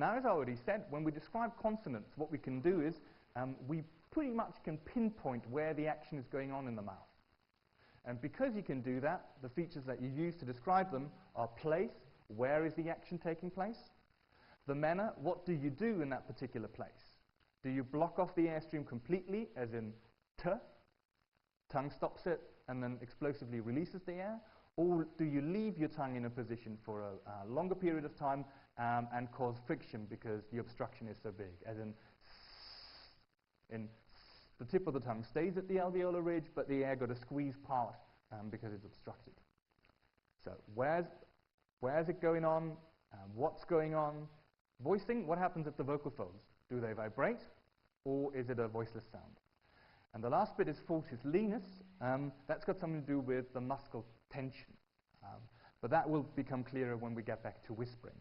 Now, as I already said, when we describe consonants, what we can do is we pretty much can pinpoint where the action is going on in the mouth. And because you can do that, the features that you use to describe them are place, where is the action taking place? The manner, what do you do in that particular place? Do you block off the airstream completely, as in t, tongue stops it, and then explosively releases the air? Or do you leave your tongue in a position for a longer period of time and cause friction because the obstruction is so big, as in the tip of the tongue stays at the alveolar ridge, but the air got to squeeze past because it's obstructed. So where's it going on? What's going on? Voicing, what happens at the vocal folds? Do they vibrate, or is it a voiceless sound? And the last bit is fortis lenis. That's got something to do with the muscle tension. But that will become clearer when we get back to whispering.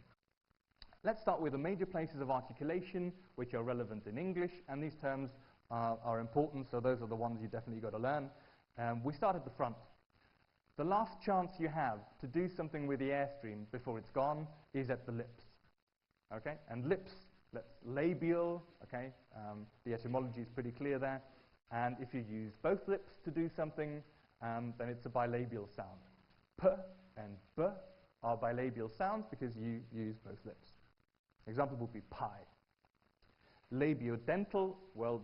Let's start with the major places of articulation, which are relevant in English, and these terms are important, so those are the ones you definitely got to learn. We start at the front. The last chance you have to do something with the airstream before it's gone is at the lips. Okay? And lips, that's labial, okay? The etymology is pretty clear there. And if you use both lips to do something, then it's a bilabial sound. P and B are bilabial sounds because you use both lips. Example would be pie. Labiodental, well,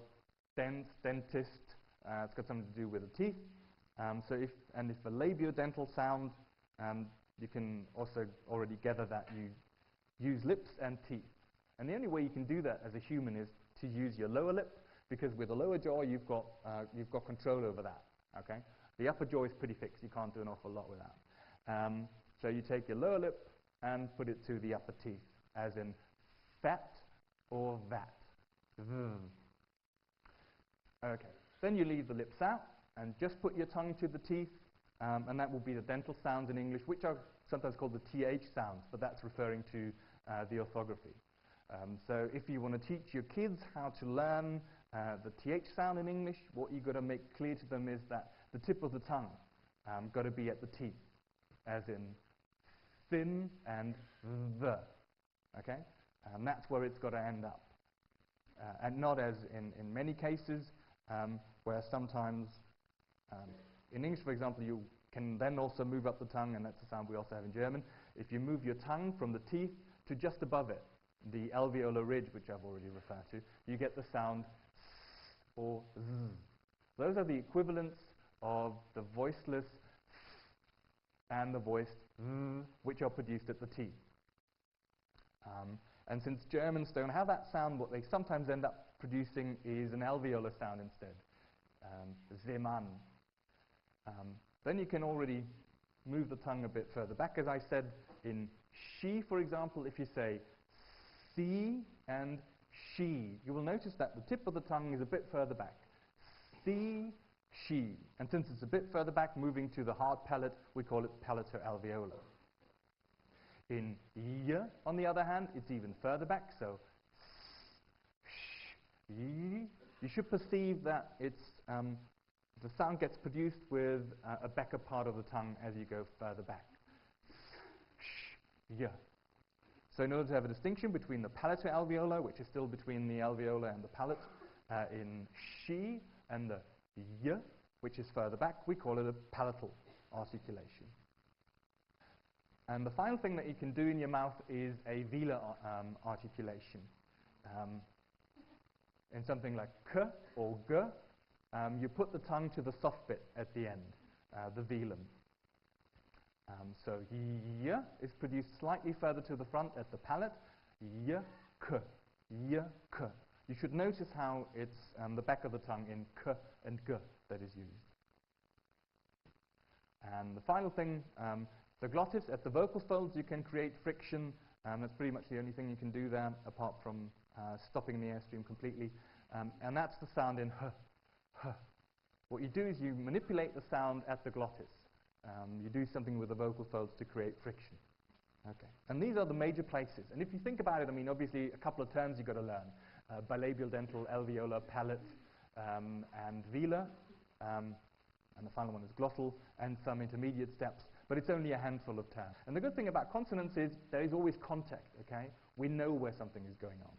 dentist, it's got something to do with the teeth. So if a labiodental sound, you can also already gather that you use lips and teeth. And the only way you can do that as a human is to use your lower lip, because with the lower jaw you've got control over that. Okay, the upper jaw is pretty fixed; you can't do an awful lot with that. So you take your lower lip and put it to the upper teeth, as in fat or vat. Okay, then you leave the lips out and just put your tongue to the teeth, and that will be the dental sounds in English, which are sometimes called the TH sounds, but that's referring to the orthography. So if you want to teach your kids how to learn the TH sound in English, what you've got to make clear to them is that the tip of the tongue got to be at the teeth, as in thin and the. Okay? And that's where it's got to end up. And not as in many cases, where sometimes, in English, for example, you can then also move up the tongue, and that's the sound we also have in German. If you move your tongue from the teeth to just above it, the alveolar ridge, which I've already referred to, you get the sound s or z. Those are the equivalents of the voiceless and the voiced z, which are produced at the teeth. And since Germans don't have that sound, what they sometimes end up producing is an alveolar sound instead, Seemann. Then you can already move the tongue a bit further back. As I said, in she, for example, if you say see and she, you will notice that the tip of the tongue is a bit further back. See, she. And since it's a bit further back, moving to the hard palate, we call it palato-alveolar. In y, on the other hand, it's even further back, so y. You should perceive that it's the sound gets produced with a backer part of the tongue as you go further back. Y. So in order to have a distinction between the palato-alveolar, which is still between the alveolar and the palate, in she, and the y, which is further back, we call it a palatal articulation. And the final thing that you can do in your mouth is a velar articulation. In something like k or g, you put the tongue to the soft bit at the end, the velum. So y is produced slightly further to the front at the palate. Y, k, y, k. You should notice how it's the back of the tongue in k and g that is used. And the final thing, the glottis at the vocal folds, you can create friction. That's pretty much the only thing you can do there, apart from stopping the airstream completely. And that's the sound in h, h. What you do is you manipulate the sound at the glottis. You do something with the vocal folds to create friction. Okay. And these are the major places. And if you think about it, I mean, obviously, a couple of terms you've got to learn. Bilabial, dental, alveolar, palate, and velar. and the final one is glottal, and some intermediate steps, but it's only a handful of terms. And the good thing about consonants is there is always context, okay? We know where something is going on.